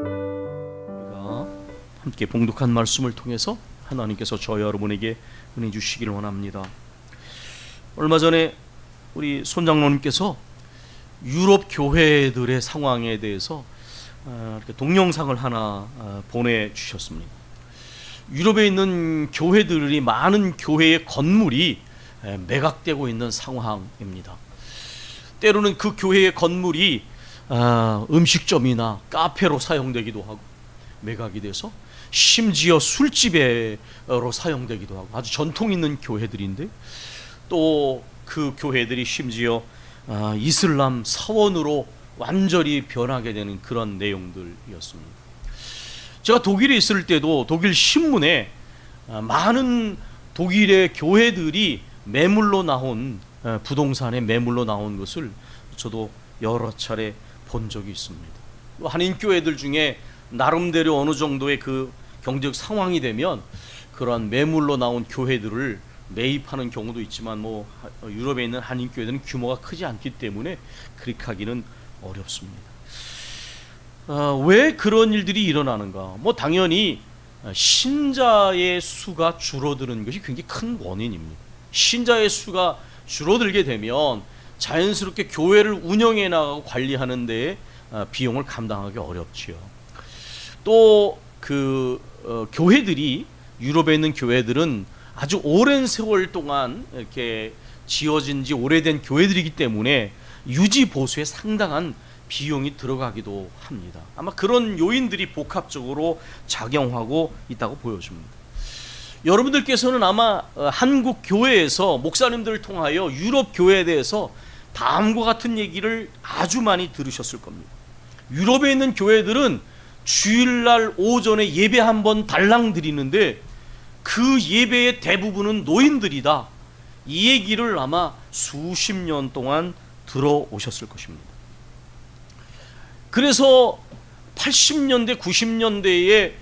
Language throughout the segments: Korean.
우리가 함께 봉독한 말씀을 통해서 하나님께서 저 여러분에게 은혜 주시기를 원합니다. 얼마 전에 우리 손장로님께서 유럽 교회들의 상황에 대해서 이렇게 동영상을 하나 보내주셨습니다. 유럽에 있는 교회들이 많은 교회의 건물이 매각되고 있는 상황입니다. 때로는 그 교회의 건물이 음식점이나 카페로 사용되기도 하고 매각이 돼서 심지어 술집으로 사용되기도 하고 아주 전통 있는 교회들인데 또 그 교회들이 심지어 이슬람 사원으로 완전히 변하게 되는 그런 내용들이었습니다. 제가 독일에 있을 때도 독일 신문에 많은 독일의 교회들이 매물로 나온 부동산에 매물로 나온 것을 저도 여러 차례 본 적이 있습니다. 한인 교회들 중에 나름대로 어느 정도의 그 경제적 상황이 되면 그러한 매물로 나온 교회들을 매입하는 경우도 있지만 유럽에 있는 한인 교회들은 규모가 크지 않기 때문에 그렇게 하기는 어렵습니다. 왜 그런 일들이 일어나는가? 당연히 신자의 수가 줄어드는 것이 굉장히 큰 원인입니다. 신자의 수가 줄어들게 되면 자연스럽게 교회를 운영해 나가고 관리하는 데에 비용을 감당하기 어렵지요. 또 교회들이 유럽에 있는 교회들은 아주 오랜 세월 동안 이렇게 지어진 지 오래된 교회들이기 때문에 유지 보수에 상당한 비용이 들어가기도 합니다. 아마 그런 요인들이 복합적으로 작용하고 있다고 보여집니다. 여러분들께서는 아마 한국 교회에서 목사님들을 통하여 유럽 교회에 대해서 다음과 같은 얘기를 아주 많이 들으셨을 겁니다. 유럽에 있는 교회들은 주일날 오전에 예배 한 번 달랑 드리는데 그 예배의 대부분은 노인들이다. 이 얘기를 아마 수십 년 동안 들어오셨을 것입니다. 그래서 80년대, 90년대에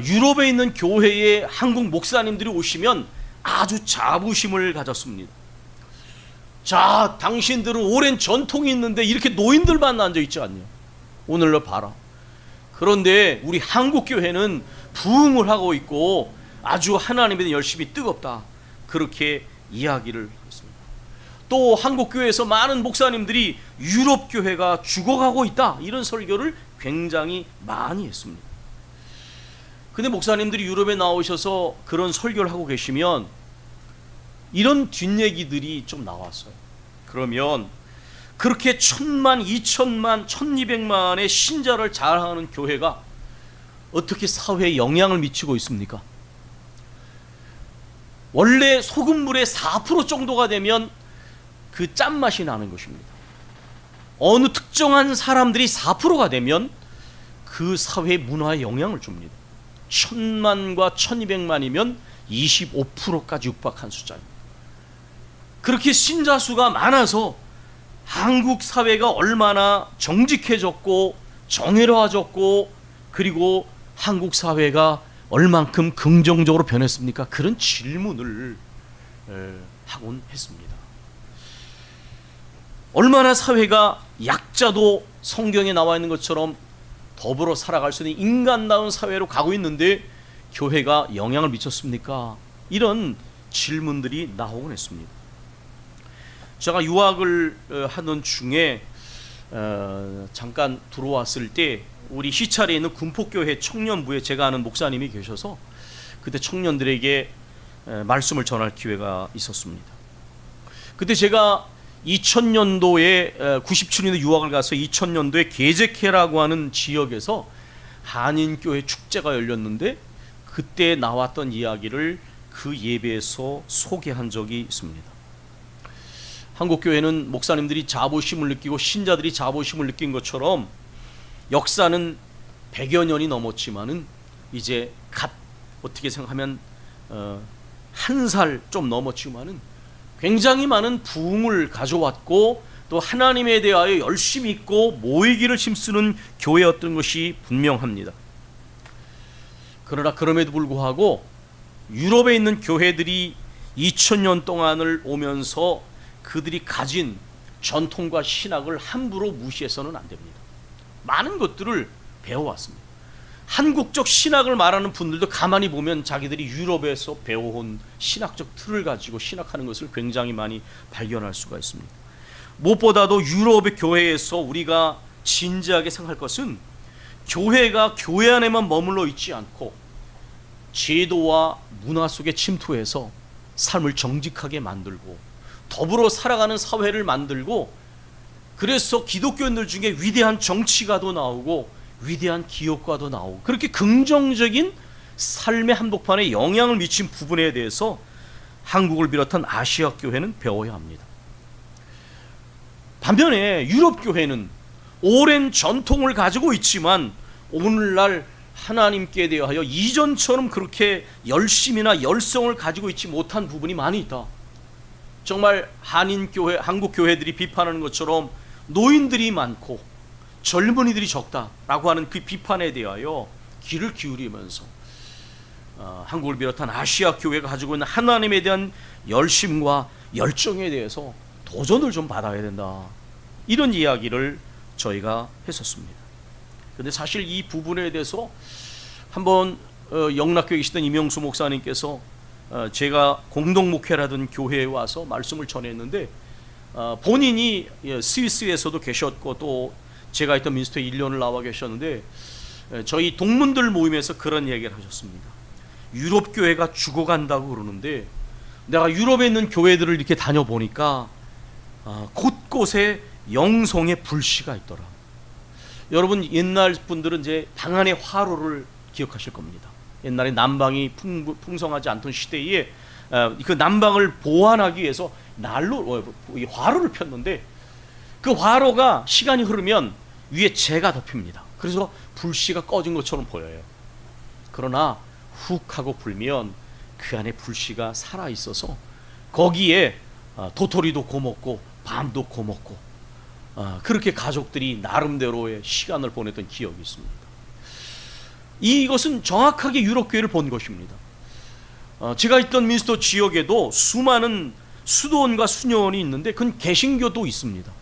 유럽에 있는 교회에 한국 목사님들이 오시면 아주 자부심을 가졌습니다. 자, 당신들은 오랜 전통이 있는데 이렇게 노인들만 앉아있지 않냐. 오늘로 봐라. 그런데 우리 한국 교회는 부흥을 하고 있고 아주 하나님에 대해 열심히 뜨겁다. 그렇게 이야기를 했습니다. 또 한국 교회에서 많은 목사님들이 유럽 교회가 죽어가고 있다. 이런 설교를 굉장히 많이 했습니다. 근데 목사님들이 유럽에 나오셔서 그런 설교를 하고 계시면 이런 뒷얘기들이 좀 나왔어요. 그러면 그렇게 1000만, 2000만, 1200만의 신자를 자랑하는 교회가 어떻게 사회에 영향을 미치고 있습니까? 원래 소금물의 4% 정도가 되면 그 짠맛이 나는 것입니다. 어느 특정한 사람들이 4%가 되면 그 사회 문화에 영향을 줍니다. 1000만과 1200만이면 25%까지 육박한 숫자입니다. 그렇게 신자 수가 많아서 한국 사회가 얼마나 정직해졌고 정의로워졌고 그리고 한국 사회가 얼만큼 긍정적으로 변했습니까? 그런 질문을 하곤 했습니다. 얼마나 사회가 약자도 성경에 나와 있는 것처럼 더불어 살아갈 수 있는 인간다운 사회로 가고 있는데 교회가 영향을 미쳤습니까? 이런 질문들이 나오곤 했습니다. 제가 유학을 하던 중에 잠깐 들어왔을 때 우리 시찰에 있는 군포교회 청년부에 제가 아는 목사님이 계셔서 그때 청년들에게 말씀을 전할 기회가 있었습니다. 그때 제가 2000년도에 97년도에 유학을 가서 2000년도에 게제케라고 하는 지역에서 한인교회 축제가 열렸는데 그때 나왔던 이야기를 그 예배에서 소개한 적이 있습니다. 한국교회는 목사님들이 자부심을 느끼고 신자들이 자부심을 느낀 것처럼 역사는 100여 년이 넘었지만은 이제 어떻게 생각하면 한 살 좀 넘었지만은 굉장히 많은 부흥을 가져왔고 또 하나님에 대하여 열심히 있고 모이기를 힘쓰는 교회였던 것이 분명합니다. 그러나 그럼에도 불구하고 유럽에 있는 교회들이 2000년 동안을 오면서 그들이 가진 전통과 신학을 함부로 무시해서는 안 됩니다. 많은 것들을 배워왔습니다. 한국적 신학을 말하는 분들도 가만히 보면 자기들이 유럽에서 배워온 신학적 틀을 가지고 신학하는 것을 굉장히 많이 발견할 수가 있습니다. 무엇보다도 유럽의 교회에서 우리가 진지하게 생각할 것은 교회가 교회 안에만 머물러 있지 않고 제도와 문화 속에 침투해서 삶을 정직하게 만들고 더불어 살아가는 사회를 만들고, 그래서 기독교인들 중에 위대한 정치가도 나오고 위대한 기업가도 나오고 그렇게 긍정적인 삶의 한복판에 영향을 미친 부분에 대해서 한국을 비롯한 아시아 교회는 배워야 합니다. 반면에 유럽 교회는 오랜 전통을 가지고 있지만 오늘날 하나님께 대하여 이전처럼 그렇게 열심이나 열성을 가지고 있지 못한 부분이 많이 있다. 정말 한인교회, 한국교회들이 비판하는 것처럼 노인들이 많고 젊은이들이 적다라고 하는 그 비판에 대하여 귀를 기울이면서 한국을 비롯한 아시아 교회가 가지고 있는 하나님에 대한 열심과 열정에 대해서 도전을 좀 받아야 된다, 이런 이야기를 저희가 했었습니다. 그런데 사실 이 부분에 대해서 한번 영락교에 계시던 이명수 목사님께서 제가 공동목회라던 교회에 와서 말씀을 전했는데, 본인이 스위스에서도 계셨고 또 제가 있던 민스터에 1년을 나와 계셨는데 저희 동문들 모임에서 그런 얘기를 하셨습니다. 유럽 교회가 죽어간다고 그러는데 내가 유럽에 있는 교회들을 이렇게 다녀보니까 곳곳에 영성의 불씨가 있더라. 여러분 옛날 분들은 이제 방안의 화로를 기억하실 겁니다. 옛날에 난방이 풍성하지 않던 시대에 그 난방을 보완하기 위해서 난로, 화로를 폈는데 그 화로가 시간이 흐르면 위에 재가 덮입니다. 그래서 불씨가 꺼진 것처럼 보여요. 그러나 훅 하고 불면 그 안에 불씨가 살아있어서 거기에 도토리도 고먹고 밤도 고먹고 그렇게 가족들이 나름대로의 시간을 보냈던 기억이 있습니다. 이것은 정확하게 유럽교회를 본 것입니다. 제가 있던 민스터 지역에도 수많은 수도원과 수녀원이 있는데 그건 개신교도 있습니다.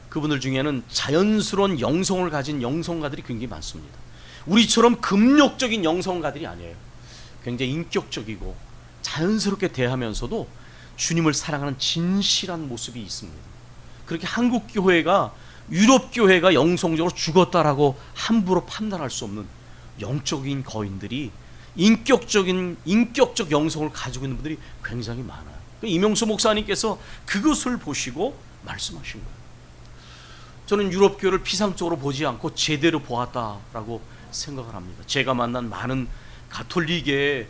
그분들 중에는 자연스러운 영성을 가진 영성가들이 굉장히 많습니다. 우리처럼 금욕적인 영성가들이 아니에요. 굉장히 인격적이고 자연스럽게 대하면서도 주님을 사랑하는 진실한 모습이 있습니다. 그렇게 한국 교회가 유럽 교회가 영성적으로 죽었다라고 함부로 판단할 수 없는 영적인 거인들이 인격적 영성을 가지고 있는 분들이 굉장히 많아요. 이명수 목사님께서 그것을 보시고 말씀하신 거예요. 저는 유럽 교회를 피상적으로 보지 않고 제대로 보았다라고 생각을 합니다. 제가 만난 많은 가톨릭의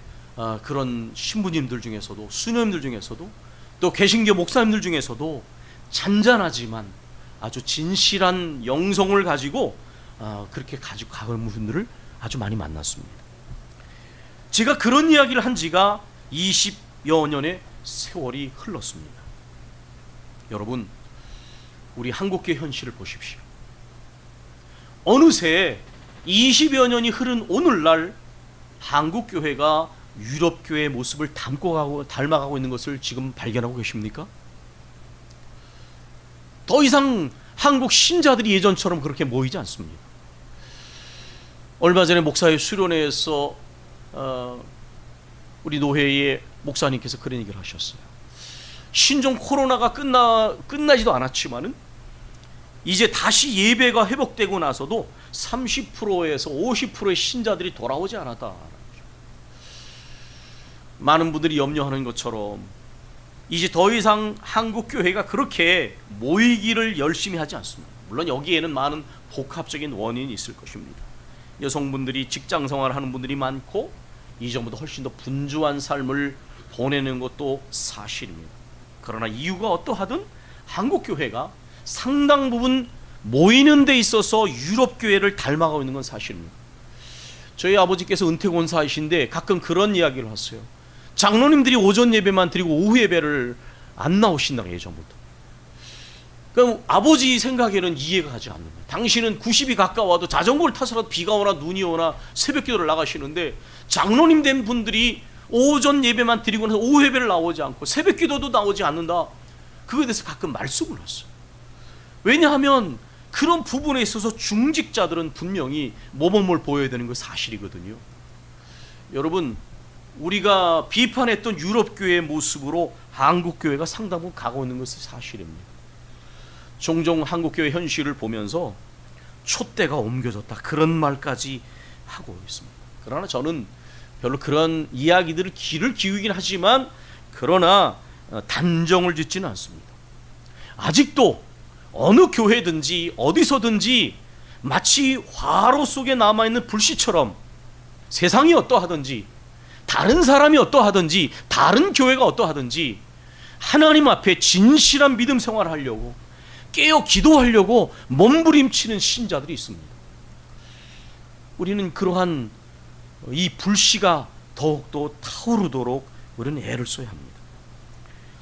그런 신부님들 중에서도, 수녀님들 중에서도, 또 개신교 목사님들 중에서도 잔잔하지만 아주 진실한 영성을 가지고 그렇게 가지고 가는 분들을 아주 많이 만났습니다. 제가 그런 이야기를 한 지가 20여 년의 세월이 흘렀습니다. 여러분, 우리 한국교회 현실을 보십시오. 어느새 20여 년이 흐른 오늘날 한국교회가 유럽교회의 모습을 닮아가고 있는 것을 지금 발견하고 계십니까? 더 이상 한국 신자들이 예전처럼 그렇게 모이지 않습니다. 얼마 전에 목사의 수련회에서 우리 노회의 목사님께서 그런 얘기를 하셨어요. 신종 코로나가 끝나지도 않았지만은 이제 다시 예배가 회복되고 나서도 30%에서 50%의 신자들이 돌아오지 않았다. 많은 분들이 염려하는 것처럼 이제 더 이상 한국 교회가 그렇게 모이기를 열심히 하지 않습니다. 물론 여기에는 많은 복합적인 원인이 있을 것입니다. 여성분들이 직장 생활하는 분들이 많고 이전보다 훨씬 더 분주한 삶을 보내는 것도 사실입니다. 그러나 이유가 어떠하든 한국 교회가 상당 부분 모이는 데 있어서 유럽 교회를 닮아가고 있는 건 사실입니다. 저희 아버지께서 은퇴 권사이신데 가끔 그런 이야기를 하세요. 장로님들이 오전 예배만 드리고 오후 예배를 안 나오신다고, 예전부터. 그럼 아버지 생각에는 이해가 가지 않는다. 당신은 90이 가까워도 자전거를 타서라도 비가 오나 눈이 오나 새벽 기도를 나가시는데 장로님 된 분들이 오전 예배만 드리고 나서 오후 예배를 나오지 않고 새벽 기도도 나오지 않는다. 그거에 대해서 가끔 말씀을 하셨어요. 왜냐하면 그런 부분에 있어서 중직자들은 분명히 모범을 보여야 되는 건 사실이거든요. 여러분, 우리가 비판했던 유럽 교회의 모습으로 한국 교회가 상당 부분 가고 있는 것이 사실입니다. 종종 한국 교회 현실을 보면서 촛대가 옮겨졌다 그런 말까지 하고 있습니다. 그러나 저는 별로 그런 이야기들을 귀를 기울이긴 하지만 그러나 단정을 짓지는 않습니다. 아직도 어느 교회든지 어디서든지 마치 화로 속에 남아있는 불씨처럼 세상이 어떠하든지 다른 사람이 어떠하든지 다른 교회가 어떠하든지 하나님 앞에 진실한 믿음 생활을 하려고 깨어 기도하려고 몸부림치는 신자들이 있습니다. 우리는 그러한 이 불씨가 더욱더 타오르도록 우리는 애를 써야 합니다.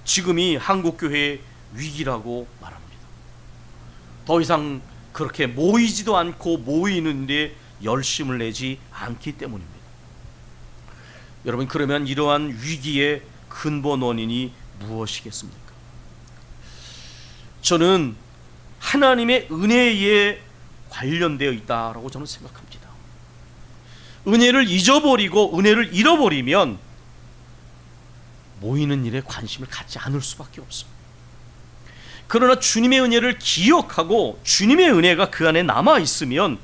지금이 한국교회의 위기라고 말합니다. 더 이상 그렇게 모이지도 않고 모이는 데 열심을 내지 않기 때문입니다. 여러분, 그러면 이러한 위기의 근본 원인이 무엇이겠습니까? 저는 하나님의 은혜에 관련되어 있다라고 저는 생각합니다. 은혜를 잊어버리고 은혜를 잃어버리면 모이는 일에 관심을 갖지 않을 수밖에 없습니다. 그러나 주님의 은혜를 기억하고 주님의 은혜가 그 안에 남아있으면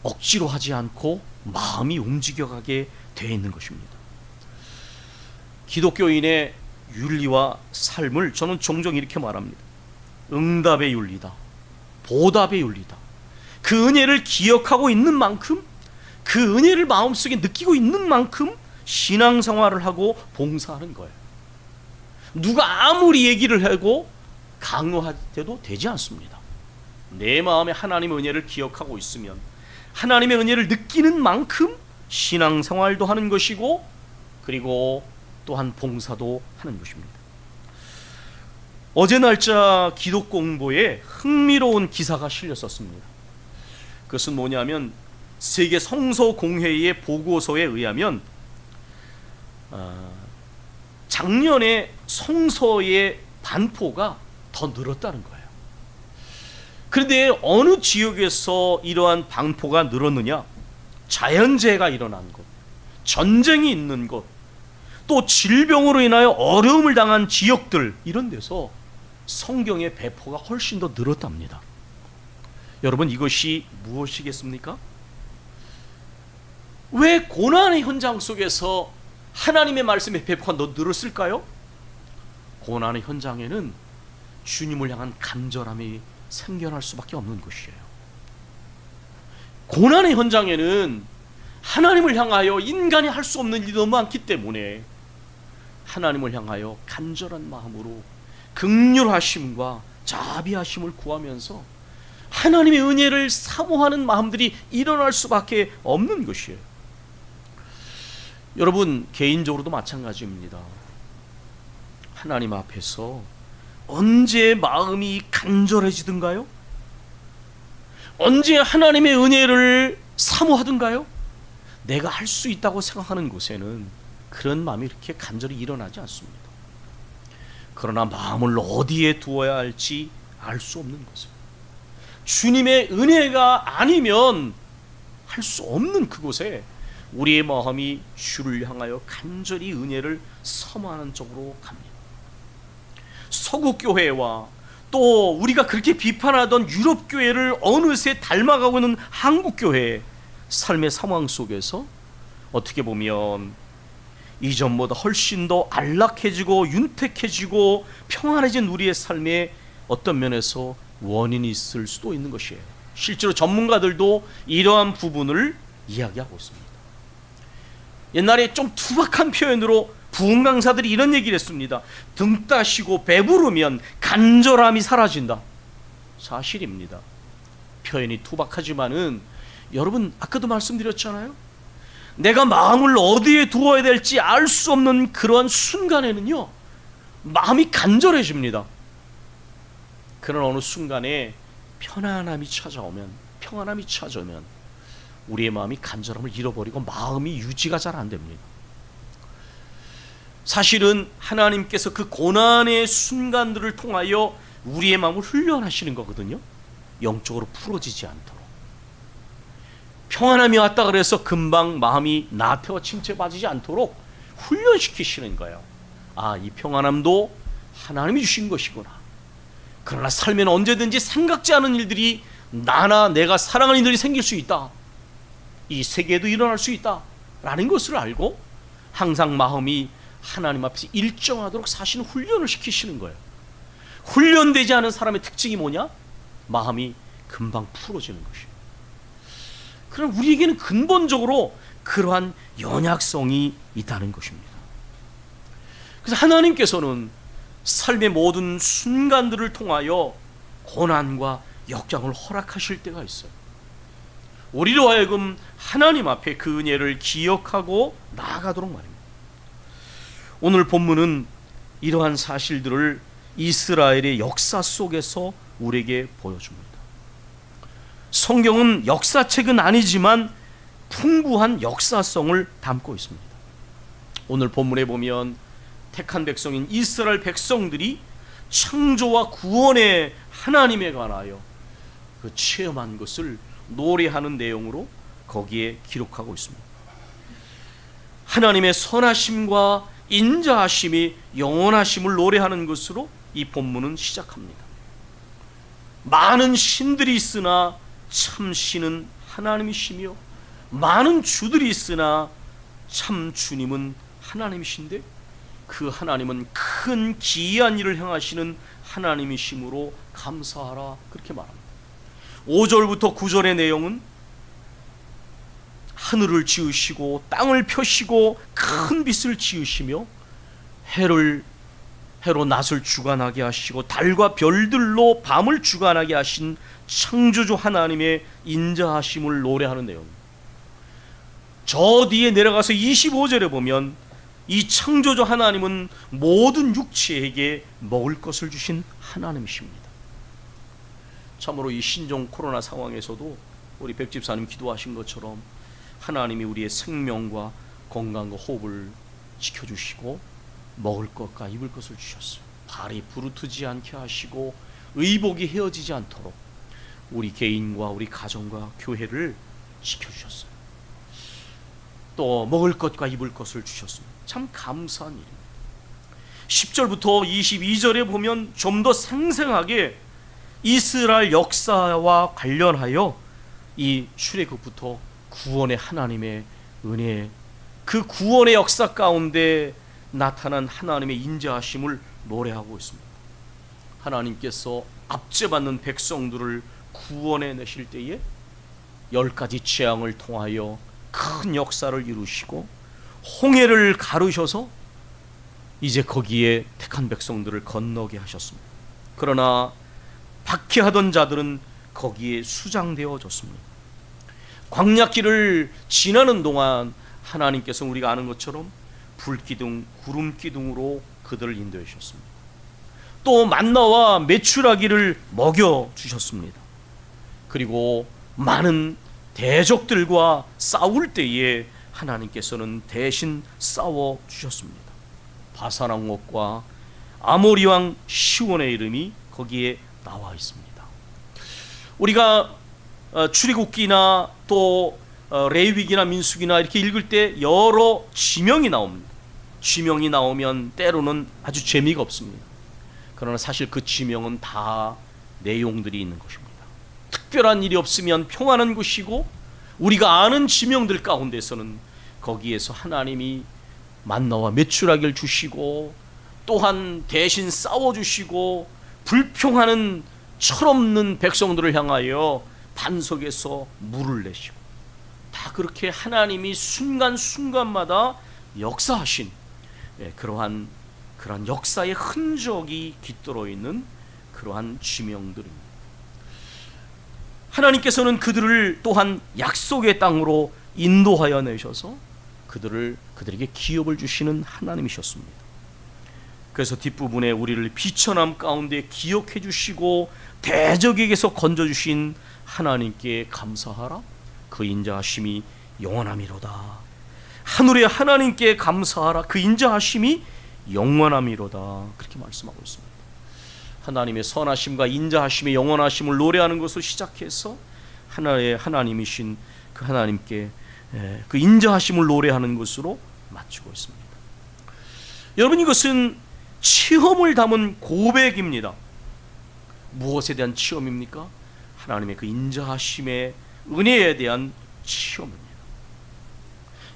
억지로 하지 않고 마음이 움직여가게 되어 있는 것입니다. 기독교인의 윤리와 삶을 저는 종종 이렇게 말합니다. 응답의 윤리다. 보답의 윤리다. 그 은혜를 기억하고 있는 만큼, 그 은혜를 마음속에 느끼고 있는 만큼 신앙생활을 하고 봉사하는 거예요. 누가 아무리 얘기를 하고 강요해도 되지 않습니다. 내 마음에 하나님의 은혜를 기억하고 있으면 하나님의 은혜를 느끼는 만큼 신앙생활도 하는 것이고 그리고 또한 봉사도 하는 것입니다. 어제 날짜 기독공보에 흥미로운 기사가 실렸었습니다. 그것은 뭐냐면 세계 성서공회의 보고서에 의하면 작년에 성서의 반포가 더 늘었다는 거예요. 그런데 어느 지역에서 이러한 반포가 늘었느냐? 자연재해가 일어난 곳, 전쟁이 있는 곳, 또 질병으로 인하여 어려움을 당한 지역들, 이런 데서 성경의 배포가 훨씬 더 늘었답니다. 여러분, 이것이 무엇이겠습니까? 왜 고난의 현장 속에서 하나님의 말씀의 배포가 더 늘었을까요? 고난의 현장에는 주님을 향한 간절함이 생겨날 수밖에 없는 것이에요. 고난의 현장에는 하나님을 향하여 인간이 할 수 없는 일이 너무 많기 때문에 하나님을 향하여 간절한 마음으로 긍휼하심과 자비하심을 구하면서 하나님의 은혜를 사모하는 마음들이 일어날 수밖에 없는 것이에요. 여러분, 개인적으로도 마찬가지입니다. 하나님 앞에서 언제 마음이 간절해지든가요? 언제 하나님의 은혜를 사모하든가요? 내가 할 수 있다고 생각하는 곳에는 그런 마음이 이렇게 간절히 일어나지 않습니다. 그러나 마음을 어디에 두어야 할지 알 수 없는 것은 주님의 은혜가 아니면 할 수 없는 그곳에 우리의 마음이 주를 향하여 간절히 은혜를 사모하는 쪽으로 갑니다. 서구교회와 또 우리가 그렇게 비판하던 유럽교회를 어느새 닮아가고 있는 한국교회의 삶의 상황 속에서 어떻게 보면 이전보다 훨씬 더 안락해지고 윤택해지고 평안해진 우리의 삶에 어떤 면에서 원인이 있을 수도 있는 것이에요. 실제로 전문가들도 이러한 부분을 이야기하고 있습니다. 옛날에 좀 투박한 표현으로 부흥 강사들이 이런 얘기를 했습니다. 등 따시고 배부르면 간절함이 사라진다. 사실입니다. 표현이 투박하지만은 여러분, 아까도 말씀드렸잖아요. 내가 마음을 어디에 두어야 될지 알 수 없는 그러한 순간에는요, 마음이 간절해집니다. 그런 어느 순간에 평안함이 찾아오면 우리의 마음이 간절함을 잃어버리고 마음이 유지가 잘 안 됩니다. 사실은 하나님께서 그 고난의 순간들을 통하여 우리의 마음을 훈련하시는 거거든요. 영적으로 풀어지지 않도록, 평안함이 왔다 그래서 금방 마음이 나태와 침체에 빠지지 않도록 훈련시키시는 거예요. 아, 이 평안함도 하나님이 주신 것이구나. 그러나 삶에는 언제든지 생각지 않은 일들이, 나나 내가 사랑하는 일들이 생길 수 있다, 이 세계에도 일어날 수 있다 라는 것을 알고 항상 마음이 하나님 앞에서 일정하도록 사시는 훈련을 시키시는 거예요. 훈련되지 않은 사람의 특징이 뭐냐? 마음이 금방 풀어지는 것이에요. 그럼 우리에게는 근본적으로 그러한 연약성이 있다는 것입니다. 그래서 하나님께서는 삶의 모든 순간들을 통하여 고난과 역경을 허락하실 때가 있어요. 우리로 하여금 하나님 앞에 그 은혜를 기억하고 나아가도록 말입니다. 오늘 본문은 이러한 사실들을 이스라엘의 역사 속에서 우리에게 보여줍니다. 성경은 역사책은 아니지만 풍부한 역사성을 담고 있습니다. 오늘 본문에 보면 택한 백성인 이스라엘 백성들이 창조와 구원의 하나님에 관하여 그 체험한 것을 노래하는 내용으로 거기에 기록하고 있습니다. 하나님의 선하심과 인자하심이 영원하심을 노래하는 것으로 이 본문은 시작합니다. 많은 신들이 있으나 참 신은 하나님이시며, 많은 주들이 있으나 참 주님은 하나님이신데, 그 하나님은 큰 기이한 일을 행하시는 하나님이심으로 감사하라, 그렇게 말합니다. 5절부터 9절의 내용은 하늘을 지으시고 땅을 펴시고 큰 빛을 지으시며 해로 낮을 주관하게 하시고 달과 별들로 밤을 주관하게 하신 창조주 하나님의 인자하심을 노래하는 내용입니다. 저 뒤에 내려가서 25절에 보면 이 창조주 하나님은 모든 육체에게 먹을 것을 주신 하나님이십니다. 참으로 이 신종 코로나 상황에서도 우리 백집사님 기도하신 것처럼 하나님이 우리의 생명과 건강과 호흡을 지켜주시고 먹을 것과 입을 것을 주셨어요. 발이 부르트지 않게 하시고 의복이 헤어지지 않도록 우리 개인과 우리 가정과 교회를 지켜주셨어요. 또 먹을 것과 입을 것을 주셨습니다. 참 감사한 일입니다. 10절부터 22절에 보면 좀 더 생생하게 이스라엘 역사와 관련하여 이 출애굽부터 구원의 하나님의 은혜, 그 구원의 역사 가운데 나타난 하나님의 인자하심을 노래하고 있습니다. 하나님께서 압제받는 백성들을 구원해 내실 때에 10가지 재앙을 통하여 큰 역사를 이루시고 홍해를 가르셔서 이제 거기에 택한 백성들을 건너게 하셨습니다. 그러나 박해하던 자들은 거기에 수장되어졌습니다. 광야길을 지나는 동안 하나님께서 우리가 아는 것처럼 불기둥, 구름기둥으로 그들을 인도해 주셨습니다. 또 만나와 메추라기를 먹여 주셨습니다. 그리고 많은 대적들과 싸울 때에 하나님께서는 대신 싸워 주셨습니다. 바산왕국과 아모리 왕 시온의 이름이 거기에 나와 있습니다. 우리가 출애굽기나 또 레위기나 민수기나 이렇게 읽을 때 여러 지명이 나옵니다. 지명이 나오면 때로는 아주 재미가 없습니다. 그러나 사실 그 지명은 다 내용들이 있는 것입니다. 특별한 일이 없으면 평안한 곳이고, 우리가 아는 지명들 가운데서는 거기에서 하나님이 만나와 메추라기를 주시고 또한 대신 싸워주시고 불평하는 철없는 백성들을 향하여 반석에서 물을 내시고, 다 그렇게 하나님이 순간순간마다 역사하신 그러한 역사의 흔적이 깃들어 있는 그러한 지명들입니다. 하나님께서는 그들을 또한 약속의 땅으로 인도하여 내셔서 그들에게 기업을 주시는 하나님이셨습니다. 그래서 뒷부분에 우리를 비천함 가운데 기억해 주시고 대적에게서 건져 주신 하나님께 감사하라. 그 인자하심이 영원함이로다. 하늘의 하나님께 감사하라. 그 인자하심이 영원함이로다. 그렇게 말씀하고 있습니다. 하나님의 선하심과 인자하심의 영원하심을 노래하는 것으로 시작해서 하나의 하나님이신 그 하나님께 그 인자하심을 노래하는 것으로 마치고 있습니다. 여러분, 이것은 체험을 담은 고백입니다. 무엇에 대한 체험입니까? 하나님의 그 인자하심의 은혜에 대한 체험입니다.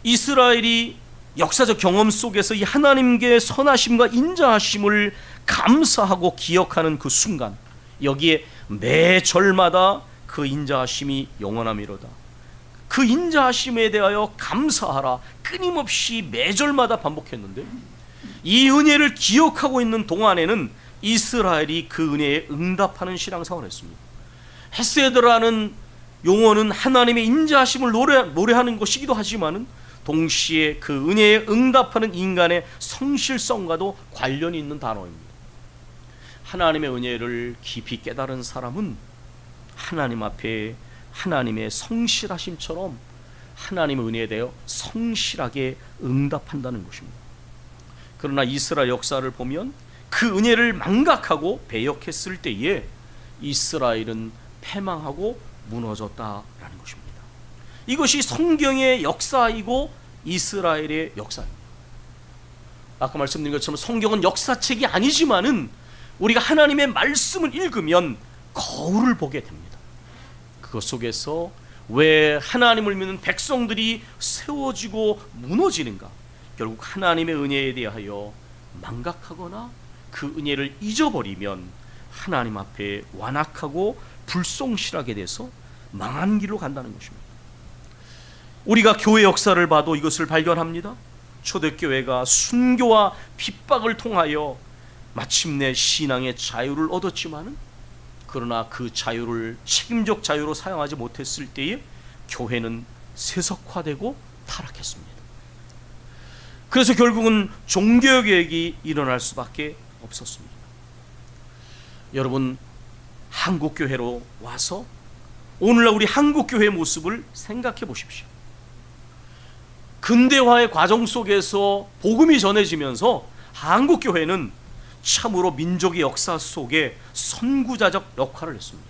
이스라엘이 역사적 경험 속에서 이 하나님께 선하심과 인자하심을 감사하고 기억하는 그 순간, 여기에 매 절마다 그 인자하심이 영원하미로다, 그 인자하심에 대하여 감사하라, 끊임없이 매 절마다 반복했는데, 이 은혜를 기억하고 있는 동안에는 이스라엘이 그 은혜에 응답하는 신앙생활을 했습니다. 헤세드라는 용어는 하나님의 인자하심을 노래하는 것이기도 하지만 동시에 그 은혜에 응답하는 인간의 성실성과도 관련이 있는 단어입니다. 하나님의 은혜를 깊이 깨달은 사람은 하나님 앞에 하나님의 성실하심처럼 하나님의 은혜에 대해 성실하게 응답한다는 것입니다. 그러나 이스라엘 역사를 보면 그 은혜를 망각하고 배역했을 때에 이스라엘은 패망하고 무너졌다라는 것입니다. 이것이 성경의 역사이고 이스라엘의 역사입니다. 아까 말씀드린 것처럼 성경은 역사책이 아니지만은 우리가 하나님의 말씀을 읽으면 거울을 보게 됩니다. 그것 속에서 왜 하나님을 믿는 백성들이 세워지고 무너지는가? 결국 하나님의 은혜에 대하여 망각하거나 그 은혜를 잊어버리면 하나님 앞에 완악하고 불성실하게 돼서 망한 길로 간다는 것입니다. 우리가 교회 역사를 봐도 이것을 발견합니다. 초대교회가 순교와 핍박을 통하여 마침내 신앙의 자유를 얻었지만은, 그러나 그 자유를 책임적 자유로 사용하지 못했을 때에 교회는 세속화되고 타락했습니다. 그래서 결국은 종교개혁이 일어날 수밖에 없었습니다. 여러분, 한국교회로 와서 오늘날 우리 한국교회의 모습을 생각해 보십시오. 근대화의 과정 속에서 복음이 전해지면서 한국교회는 참으로 민족의 역사 속에 선구자적 역할을 했습니다.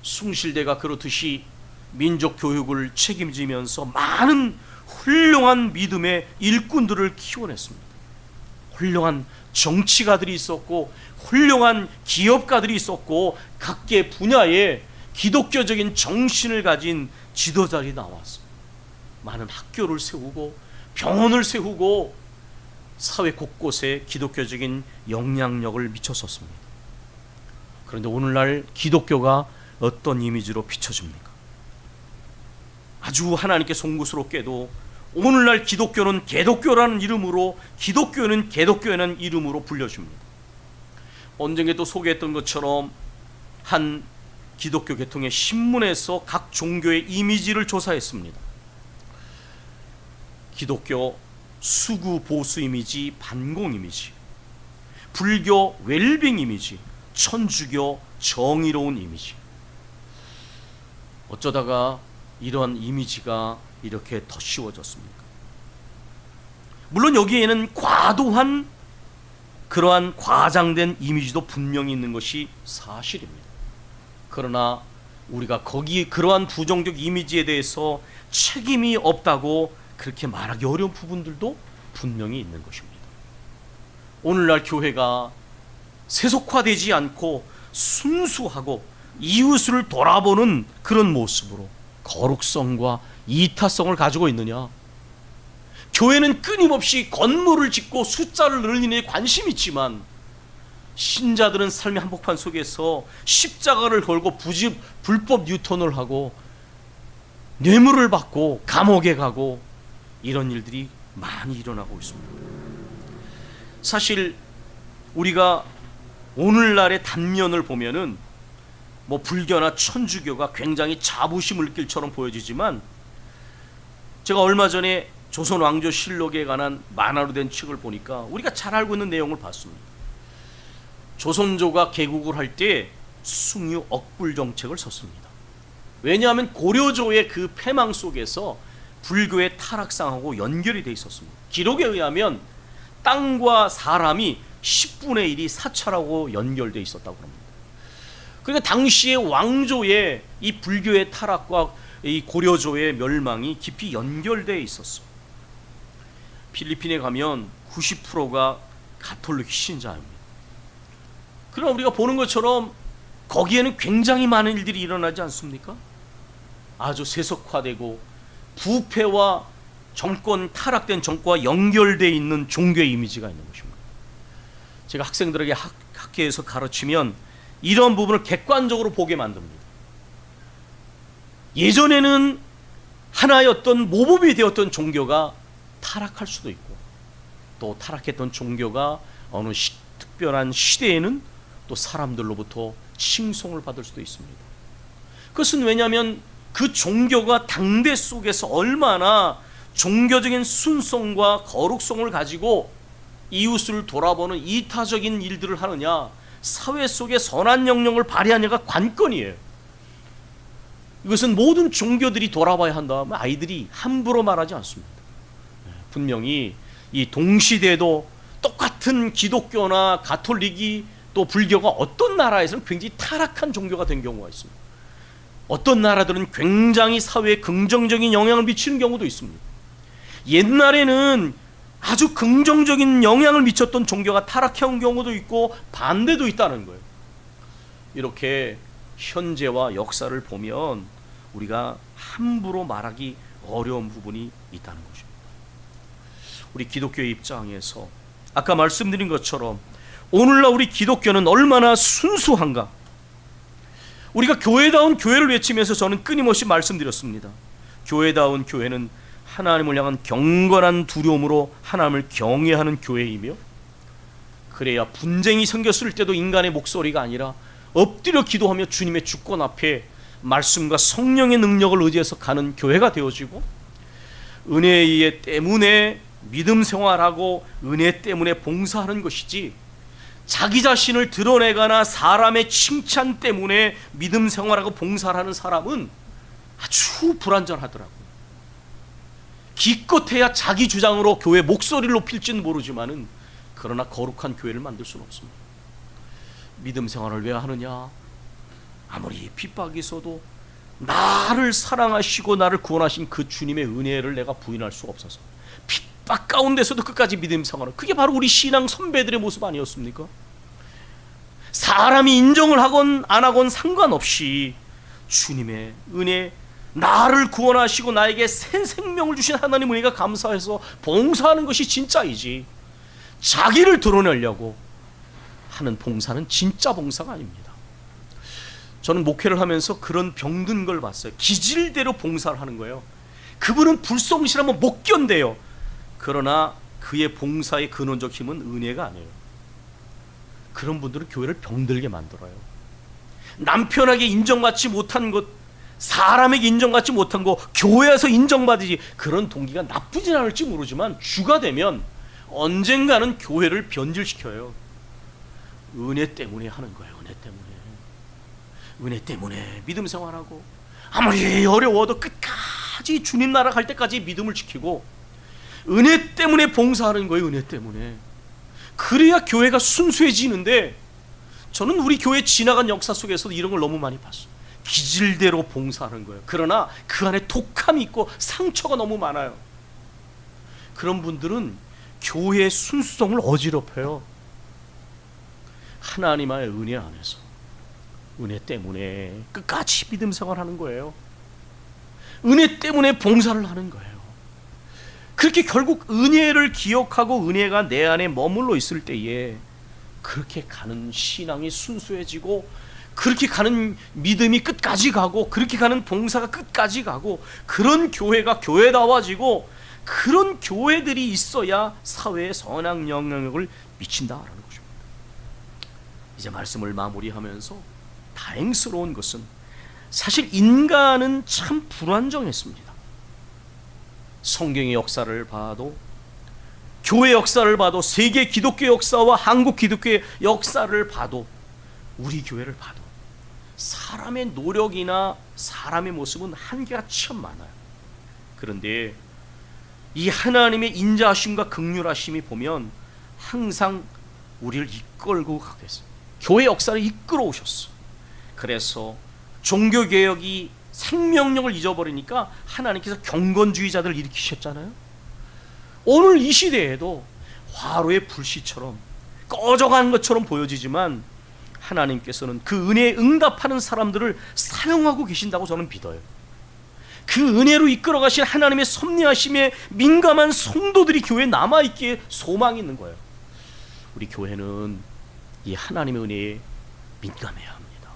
숭실대가 그렇듯이 민족 교육을 책임지면서 많은 훌륭한 믿음의 일꾼들을 키워냈습니다. 훌륭한 정치가들이 있었고 훌륭한 기업가들이 있었고 각계 분야에 기독교적인 정신을 가진 지도자들이 나왔습니다. 많은 학교를 세우고 병원을 세우고 사회 곳곳에 기독교적인 영향력을 미쳤었습니다. 그런데 오늘날 기독교가 어떤 이미지로 비춰집니까? 아주 하나님께 송구스럽게도 오늘날 기독교는 개독교라는 이름으로, 기독교는 개독교라는 이름으로 불려집니다. 언젠가 또 소개했던 것처럼 한 기독교 계통의 신문에서 각 종교의 이미지를 조사했습니다. 기독교 수구 보수 이미지, 반공 이미지, 불교 웰빙 이미지, 천주교 정의로운 이미지. 어쩌다가 이러한 이미지가 이렇게 덧씌워졌습니까? 물론 여기에는 과도한 그러한 과장된 이미지도 분명히 있는 것이 사실입니다. 그러나 우리가 그러한 부정적 이미지에 대해서 책임이 없다고 그렇게 말하기 어려운 부분들도 분명히 있는 것입니다. 오늘날 교회가 세속화되지 않고 순수하고 이웃을 돌아보는 그런 모습으로 거룩성과 이타성을 가지고 있느냐? 교회는 끊임없이 건물을 짓고 숫자를 늘리는 데 관심이 있지만 신자들은 삶의 한복판 속에서 십자가를 걸고 불법 뉴턴을 하고 뇌물을 받고 감옥에 가고 이런 일들이 많이 일어나고 있습니다. 사실 우리가 오늘날의 단면을 보면은 불교나 천주교가 굉장히 자부심을 느낄 처럼 보여지지만, 제가 얼마 전에 조선 왕조 실록에 관한 만화로 된 책을 보니까 우리가 잘 알고 있는 내용을 봤습니다. 조선조가 개국을 할 때 숭유 억불 정책을 썼습니다. 왜냐하면 고려조의 그 패망 속에서 불교의 타락상하고 연결이 돼 있었습니다. 기록에 의하면 땅과 사람이 10분의 1이 사찰하고 연결되어 있었다고 합니다. 그러니까 당시의 왕조의 이 불교의 타락과 이 고려조의 멸망이 깊이 연결되어 있었어. 필리핀에 가면 90%가 가톨릭 신자입니다. 그러나 우리가 보는 것처럼 거기에는 굉장히 많은 일들이 일어나지 않습니까? 아주 세속화되고 부패와 타락된 정권과 연결되어 있는 종교의 이미지가 있는 것입니다. 제가 학생들에게 학교에서 가르치면 이런 부분을 객관적으로 보게 만듭니다. 예전에는 하나의 어떤 모범이 되었던 종교가 타락할 수도 있고, 또 타락했던 종교가 어느 특별한 시대에는 또 사람들로부터 칭송을 받을 수도 있습니다. 그것은 왜냐하면 그 종교가 당대 속에서 얼마나 종교적인 순성과 거룩성을 가지고 이웃을 돌아보는 이타적인 일들을 하느냐, 사회 속에 선한 영역을 발휘하느냐가 관건이에요. 이것은 모든 종교들이 돌아봐야 한다. 아이들이 함부로 말하지 않습니다. 분명히 이 동시대에도 똑같은 기독교나 가톨릭이 또 불교가 어떤 나라에서는 굉장히 타락한 종교가 된 경우가 있습니다. 어떤 나라들은 굉장히 사회에 긍정적인 영향을 미치는 경우도 있습니다. 옛날에는 아주 긍정적인 영향을 미쳤던 종교가 타락한 경우도 있고 반대도 있다는 거예요. 이렇게 현재와 역사를 보면 우리가 함부로 말하기 어려운 부분이 있다는 것입니다. 우리 기독교의 입장에서 아까 말씀드린 것처럼 오늘날 우리 기독교는 얼마나 순수한가. 우리가 교회다운 교회를 외치면서 저는 끊임없이 말씀드렸습니다. 교회다운 교회는 하나님을 향한 경건한 두려움으로 하나님을 경외하는 교회이며, 그래야 분쟁이 생겼을 때도 인간의 목소리가 아니라 엎드려 기도하며 주님의 주권 앞에 말씀과 성령의 능력을 의지해서 가는 교회가 되어지고, 은혜의 때문에 믿음 생활하고 은혜 때문에 봉사하는 것이지, 자기 자신을 드러내거나 사람의 칭찬 때문에 믿음 생활하고 봉사를 하는 사람은 아주 불완전하더라고요. 기껏해야 자기 주장으로 교회 목소리를 높일지는 모르지만은, 그러나 거룩한 교회를 만들 수는 없습니다. 믿음 생활을 왜 하느냐? 아무리 핍박이 있어도 나를 사랑하시고 나를 구원하신 그 주님의 은혜를 내가 부인할 수 없어서 핍박 가운데서도 끝까지 믿음 생활을, 그게 바로 우리 신앙 선배들의 모습 아니었습니까? 사람이 인정을 하건 안 하건 상관없이 주님의 은혜, 나를 구원하시고 나에게 새 생명을 주신 하나님 은혜가 감사해서 봉사하는 것이 진짜이지, 자기를 드러내려고 하는 봉사는 진짜 봉사가 아닙니다. 저는 목회를 하면서 그런 병든 걸 봤어요. 기질대로 봉사를 하는 거예요. 그분은 불성실하면 못 견뎌요. 그러나 그의 봉사의 근원적 힘은 은혜가 아니에요. 그런 분들은 교회를 병들게 만들어요. 남편에게 인정받지 못한 것, 사람에게 인정받지 못한 거 교회에서 인정받으지, 그런 동기가 나쁘진 않을지 모르지만 주가 되면 언젠가는 교회를 변질시켜요. 은혜 때문에 하는 거예요. 은혜 때문에 믿음 생활하고, 아무리 어려워도 끝까지 주님 나라 갈 때까지 믿음을 지키고, 은혜 때문에 봉사하는 거예요. 은혜 때문에. 그래야 교회가 순수해지는데, 저는 우리 교회 지나간 역사 속에서도 이런 걸 너무 많이 봤어요. 기질대로 봉사하는 거예요. 그러나 그 안에 독함이 있고 상처가 너무 많아요. 그런 분들은 교회의 순수성을 어지럽혀요. 하나님의 은혜 안에서, 은혜 때문에 끝까지 믿음 생활하는 거예요. 은혜 때문에 봉사를 하는 거예요. 그렇게 결국 은혜를 기억하고 은혜가 내 안에 머물러 있을 때에 그렇게 가는 신앙이 순수해지고, 그렇게 가는 믿음이 끝까지 가고, 그렇게 가는 봉사가 끝까지 가고, 그런 교회가 교회다워지고, 그런 교회들이 있어야 사회에 선한 영향력을 미친다라는 것입니다. 이제 말씀을 마무리하면서 다행스러운 것은, 사실 인간은 참 불완전했습니다. 성경의 역사를 봐도, 교회 역사를 봐도, 세계 기독교 역사와 한국 기독교의 역사를 봐도, 우리 교회를 봐도 사람의 노력이나 사람의 모습은 한계가 참 많아요. 그런데 이 하나님의 인자하심과 긍휼하심이 보면 항상 우리를 이끌고 가겠습니다. 교회 역사를 이끌어 오셨어. 그래서 종교개혁이 생명력을 잊어버리니까 하나님께서 경건주의자들을 일으키셨잖아요. 오늘 이 시대에도 화로의 불씨처럼 꺼져가는 것처럼 보여지지만 하나님께서는 그 은혜에 응답하는 사람들을 사용하고 계신다고 저는 믿어요. 그 은혜로 이끌어 가신 하나님의 섭리하심에 민감한 성도들이 교회에 남아있기에 소망이 있는 거예요. 우리 교회는 이 하나님의 은혜에 민감해야 합니다.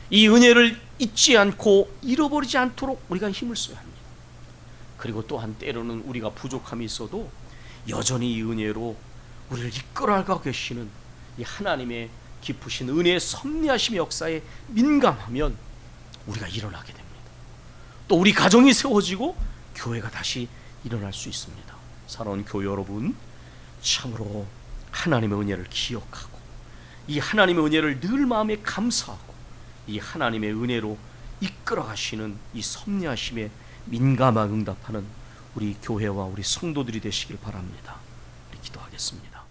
이 은혜를 잊지 않고 잃어버리지 않도록 우리가 힘을 써야 합니다. 그리고 또한 때로는 우리가 부족함이 있어도 여전히 이 은혜로 우리를 이끌어가고 계시는 이 하나님의 깊으신 은혜의 섭리하심의 역사에 민감하면 우리가 일어나게 됩니다. 또 우리 가정이 세워지고 교회가 다시 일어날 수 있습니다. 사랑하는 교회 여러분, 참으로 하나님의 은혜를 기억하고 이 하나님의 은혜를 늘 마음에 감사하고 이 하나님의 은혜로 이끌어 가시는 이 섭리하심에 민감하게 응답하는 우리 교회와 우리 성도들이 되시길 바랍니다. 우리 기도하겠습니다.